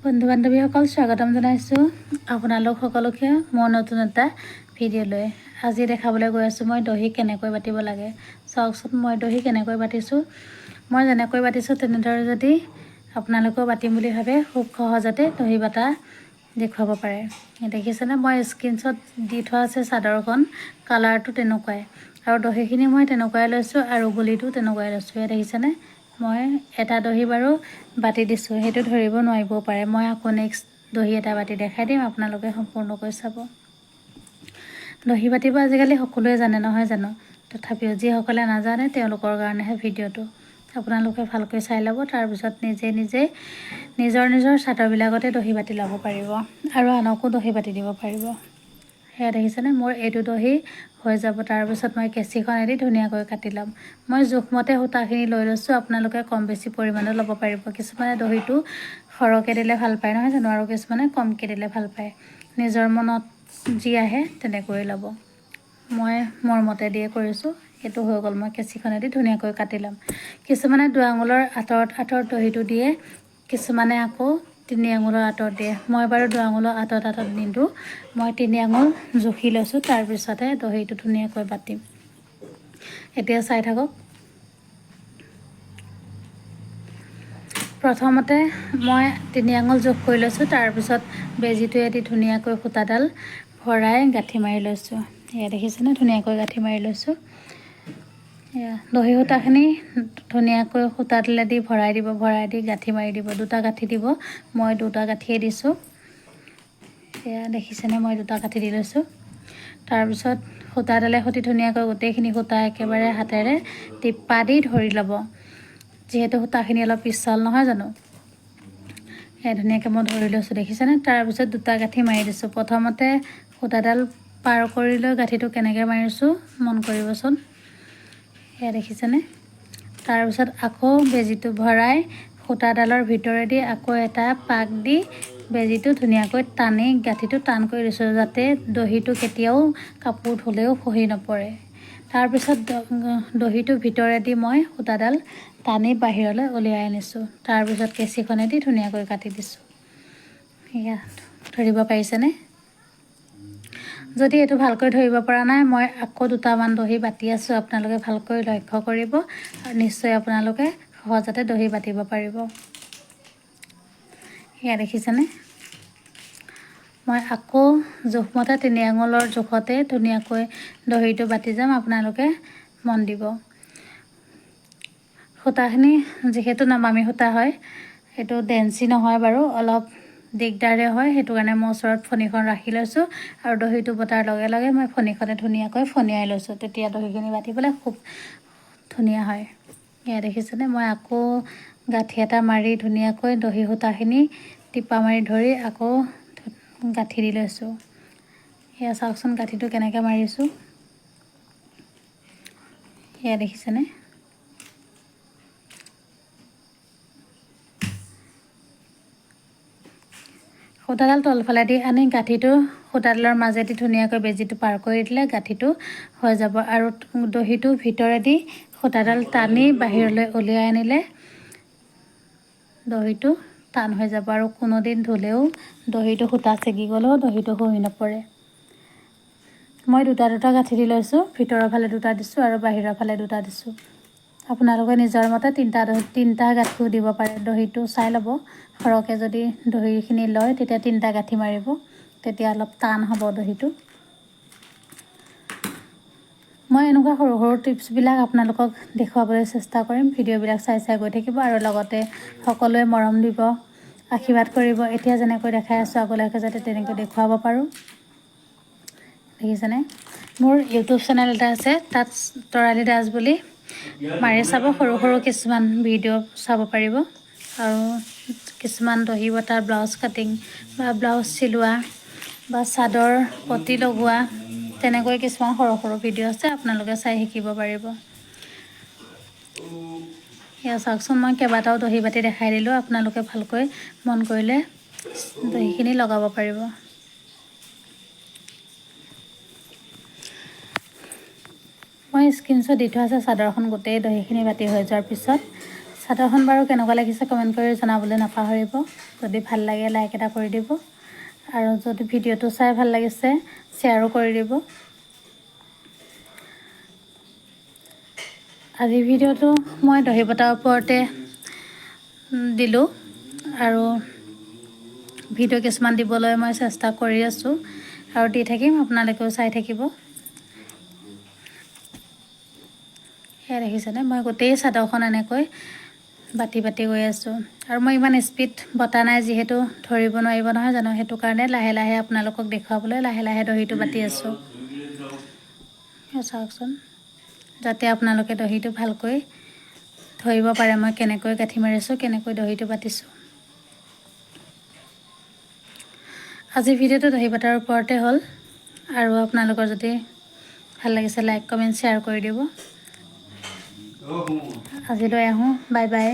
বন্ধু বান্ধৱীসকল স্বাগতম জনাইছোঁ আপোনালোক সকলোকে মোৰ নতুন এটা ভিডিঅ'লৈ। আজি দেখাবলৈ গৈ আছোঁ মই দহি কেনেকৈ বাটিব লাগে। চাওকচোন মই দহি কেনেকৈ বাটিছোঁ। মই যেনেকৈ বাটিছোঁ তেনেদৰে যদি আপোনালোকেও বাটিম বুলি ভাবে খুব সহজতে দহি বাটা দেখুৱাব পাৰে। দেখিছেনে মই স্ক্ৰীনশ্বট দি থোৱা আছে চাদৰখন, কালাৰটো তেনেকুৱাই আৰু দহিখিনি মই তেনেকুৱাই লৈছোঁ আৰু গুলিটো তেনেকুৱাই লৈছোঁ। দেখিছেনে মই এটা দহি বাৰু বাটি দিছোঁ, সেইটো ধৰিব নোৱাৰিবও পাৰে। মই আকৌ নেক্সট দহি এটা বাটি দেখাই দিম, আপোনালোকে সম্পূৰ্ণকৈ চাব। দহি বাটিব আজিকালি সকলোৱে জানে নহয় জানো, তথাপিও যিসকলে নাজানে তেওঁলোকৰ কাৰণেহে ভিডিঅ'টো। আপোনালোকে ভালকৈ চাই ল'ব, তাৰপিছত নিজে নিজৰ চাদৰবিলাকতে দহি বাটি ল'ব পাৰিব আৰু আনকো দহি বাটি দিব পাৰিব। সেয়া দেখিছেনে মোৰ এইটো দহি হৈ যাব। তাৰপিছত মই কেঁচিখনেদি ধুনীয়াকৈ কাটি ল'ম। মই জোখমতে সূতাখিনি লৈ লৈছোঁ, আপোনালোকে কম বেছি পৰিমাণে ল'ব পাৰিব। কিছুমানে দহিটো সৰহকৈ দিলে ভাল পায় নহয় জানো, আৰু কিছুমানে কমকৈ দিলে ভাল পায়। নিজৰ মনত যি আহে তেনেকৈ ল'ব। মই মোৰ মতে দিয়ে কৰিছোঁ। এইটো হৈ গ'ল, মই কেঁচিখনেদি ধুনীয়াকৈ কাটি ল'ম। কিছুমানে 2 আঙুলৰ আঁতৰত দহিটো দিয়ে, কিছুমানে আকৌ 3 আঙুলৰ আঁতৰত দিয়ে। মই বাৰু 2 আঙুলৰ আঁতৰত নিদিওঁ, মই 3 আঙুল জুখি লৈছোঁ, তাৰপিছতহে দহিটো ধুনীয়াকৈ বাটিম। এতিয়া চাই থাকক। প্ৰথমতে মই 3 আঙুল জোখ কৰি লৈছোঁ, তাৰপিছত বেজীটোৱেদি ধুনীয়াকৈ সূতাডাল ভৰাই গাঁঠি মাৰি লৈছোঁ। এয়া দেখিছেনে ধুনীয়াকৈ গাঁঠি মাৰি লৈছোঁ। এয়া দহি সূতাখিনি ধুনীয়াকৈ সূতাডালেদি ভৰাই দি গাঁঠি মাৰি দিব। 2টা গাঁঠি দিব, মই 2টা গাঁঠিয়ে দিছোঁ। এয়া দেখিছেনে মই 2টা গাঁঠি দি লৈছোঁ। তাৰপিছত সূতাডালে সৈতে ধুনীয়াকৈ গোটেইখিনি সূতা একেবাৰে হাতেৰে টিপা দি ধৰি ল'ব, যিহেতু সূতাখিনি অলপ পিছল নহয় জানো। এয়া ধুনীয়াকৈ মই ধৰি লৈছোঁ, দেখিছেনে। তাৰপিছত 2টা গাঁঠি মাৰি দিছোঁ। প্ৰথমতে সূতাডাল পাৰ কৰি লৈ গাঁঠিটো কেনেকৈ মাৰিছোঁ মন কৰিবচোন। এয়া দেখিছেনে। তাৰপিছত আকৌ বেজীটো ভৰাই সূতাডালৰ ভিতৰেদি আকৌ এটা পাক দি বেজীটো ধুনীয়াকৈ টানি গাঁঠিটো টান কৰি দিছোঁ, যাতে দহিটো কেতিয়াও কাপোৰ ধুলেও খহি নপৰে। তাৰপিছত দহিটো ভিতৰেদি মই সূতাডাল টানি বাহিৰলৈ উলিয়াই আনিছোঁ। তাৰপিছত কেঁচিখনেদি ধুনীয়াকৈ কাটি দিছোঁ। এয়া ধৰিব পাৰিছেনে। যদি এইটো ভালকৈ ধৰিব পৰা নাই, মই আকৌ 2টামান দহি বাটি আছোঁ, আপোনালোকে ভালকৈ লক্ষ্য কৰিব আৰু নিশ্চয় আপোনালোকে সহজতে দহি বাটিব পাৰিব। এয়া দেখিছেনে মই আকৌ জোখমতে 3 আঙুলৰ জোখতে ধুনীয়াকৈ দহিটো বাটি যাম, আপোনালোকে মন দিব। সূতাখিনি যিহেতু নামামি সূতা হয়, এইটো ডেঞ্চি নহয় বাৰু, অলপ দিগদাৰে হয়। সেইটো কাৰণে মই ওচৰত ফণীখন ৰাখি লৈছোঁ আৰু দহিটো বটাৰ লগে লগে মই ফণীখনে ধুনীয়াকৈ ফণিয়াই লৈছোঁ, তেতিয়া দহিখিনি বাটিবলৈ খুব ধুনীয়া হয়। এয়া দেখিছেনে মই আকৌ গাঁঠি এটা মাৰি ধুনীয়াকৈ দহি সূতাখিনি টিপা মাৰি ধৰি আকৌ গাঁঠি দি লৈছোঁ। এয়া চাওকচোন গাঁঠিটো কেনেকৈ মাৰিছোঁ। এয়া দেখিছেনে। সূতাডাল তলফালে দি আনি গাঁঠিটো সূতাডালৰ মাজেদি ধুনীয়াকৈ বেজীটো পাৰ কৰি দিলে গাঁঠিটো হৈ যাব, আৰু দহিটো ভিতৰেদি সূতাডাল টানি বাহিৰলৈ উলিয়াই আনিলে দহিটো টান হৈ যাব, আৰু কোনোদিন ধুলেও দহিটো সূতা ছিগি গ'লেও দহিটো খহি নপৰে। মই 2টা গাঁঠি দি লৈছোঁ, ভিতৰৰ ফালে 2টা দিছোঁ আৰু বাহিৰৰ ফালে 2টা দিছোঁ। আপোনালোকে নিজৰ মতে 3টা গাঁঠিও দিব পাৰে। দহিটো চাই ল'ব, সৰহকৈ যদি দহিখিনি লয় তেতিয়া 3টা গাঁঠি মাৰিব, তেতিয়া অলপ টান হ'ব দহিটো। মই এনেকুৱা সৰু সৰু টিপছবিলাক আপোনালোকক দেখুৱাবলৈ চেষ্টা কৰিম। ভিডিঅ'বিলাক চাই গৈ থাকিব আৰু লগতে সকলোৱে মৰম দিব, আশীৰ্বাদ কৰিব। এতিয়া যেনেকৈ দেখাই আছোঁ আগলৈকে যাতে তেনেকৈ দেখুৱাব পাৰোঁ। দেখিছেনে মোৰ ইউটিউব চেনেল এটা আছে, তাত তৰালি দাস বুলি মাৰি চাব, সৰু সৰু কিছুমান ভিডিঅ' চাব পাৰিব। আৰু কিছুমান দহি বটা, ব্লাউজ কাটিং বা ব্লাউজ চিলোৱা বা চাদৰ পতি লগোৱা, তেনেকৈ কিছুমান সৰু সৰু ভিডিঅ' আছে, আপোনালোকে চাই শিকিব পাৰিব। এয়া চাওকচোন মই কেইবাটাও দহি বাটি দেখাই দিলোঁ, আপোনালোকে ভালকৈ মন কৰিলে দহিখিনি লগাব পাৰিব। মই স্ক্ৰীনশ্বট দি থোৱা আছে চাদৰখন গোটেই দহিখিনি বাতি হৈ যোৱাৰ পিছত চাদৰখন বাৰু কেনেকুৱা লাগিছে কমেণ্ট কৰি জনাবলৈ নাপাহৰিব। যদি ভাল লাগে লাইক এটা কৰি দিব আৰু যদি ভিডিঅ'টো চাই ভাল লাগিছে শ্বেয়াৰো কৰি দিব। আজি ভিডিঅ'টো মই দহি বটাৰ ওপৰতে দিলোঁ আৰু ভিডিঅ' কিছুমান দিবলৈ মই চেষ্টা কৰি আছোঁ আৰু দি থাকিম, আপোনালোকেও চাই থাকিব। সেয়া দেখিছেনে, মই গোটেই চাদৰখন এনেকৈ বাতি বাতি গৈ আছোঁ আৰু মই ইমান স্পীড বটা নাই যিহেতু ধৰিব নোৱাৰিব নহয় জানো, সেইটো কাৰণে লাহে লাহে আপোনালোকক দেখুৱাবলৈ লাহে লাহে দহিটো বাতি আছোঁ। চাওকচোন, যাতে আপোনালোকে দহিটো ভালকৈ ধৰিব পাৰে মই কেনেকৈ গাঁঠি মাৰিছোঁ, কেনেকৈ দহিটো বাতিছোঁ। আজি ভিডিঅ'টো দহি বটাৰ ওপৰতে হ'ল আৰু আপোনালোকৰ যদি ভাল লাগিছে লাইক কমেণ্ট শ্বেয়াৰ কৰি দিব। আজিলৈ আহোঁ, বাই বাই।